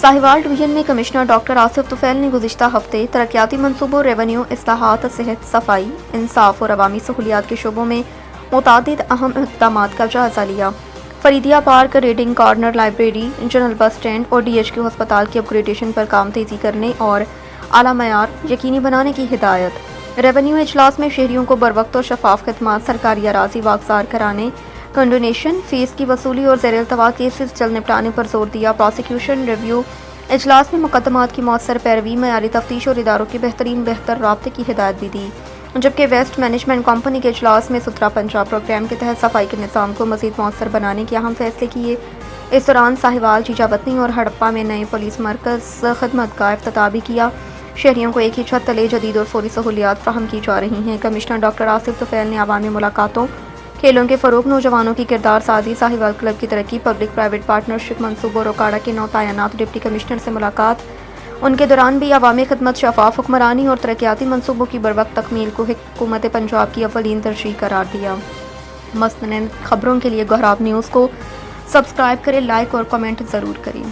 Sahiwal division में commissioner doctor Asif Tufail ने गुज़िश्ता हफ्ते तरक्याती मनसूबों, रेवेन्यू, इस्लाहात, सेहत, सफाई, इंसाफ और अवामी सहूलियात के शोबों में मुतादिद अहम इक़दामात का जायज़ा लिया। Faridia park, reading corner, library, general bus stand और DHQ अस्पताल की अपग्रेडेशन पर काम तेज़ी करने और आला मयार यकीनी बनाने की हिदायत। रेवेन्यू इजलास में शहरियों को बरवक्त और शफाफ खदमात, सरकारी अराज़ी वागज़ार कराने, कंडोनेशन, फीस की वसूली और ज़ेर-इल्तवा केसेस जल्द निपटाने पर जोर दिया। प्रोसिक्यूशन रिव्यू इजलास में मुकदमात की मौसर पैरवी, मयारी तफ्तीश और इदारों के बेहतर राब्ते की हिदायत भी दी। जबकि वेस्ट मैनेजमेंट कंपनी के इजलास में सुथरा पंजाब प्रोग्राम के तहत सफाई के निज़ाम को मज़ीद मौसर बनाने के अहम फैसले किए। इस दौरान साहिवाल, जीजावतनी और हड़प्पा में नए पुलिस मरकज़ खदमत का इफ्तिताह भी किया। शहरियों को एक ही छत तले जदीद और फौरी सहूलियात फराहम की जा रही हैं। कमिश्नर डॉक्टर आसिफ तुफैल ने अवामी मुलाकातों, खेलों के फ़रोग़, नौजवानों की किरदार साजी, साहिवाल क्लब की तरक्की, पब्लिक प्राइवेट पार्टनरशिप मनसूबों और ओकाड़ा के नौ तैनात डिप्टी कमिश्नर से मुलाकात। उनके दौरान भी अवामी खदमत, शफाफ हुक्मरानी और तरक्याती मनसूबों की बरवक्त तकमील को हुकूमत पंजाब की अव्वलीन तरजीह करार दिया। मज़ीद खबरों के लिए गोहराब न्यूज़ को सब्सक्राइब करें, लाइक और कमेंट ज़रूर करें।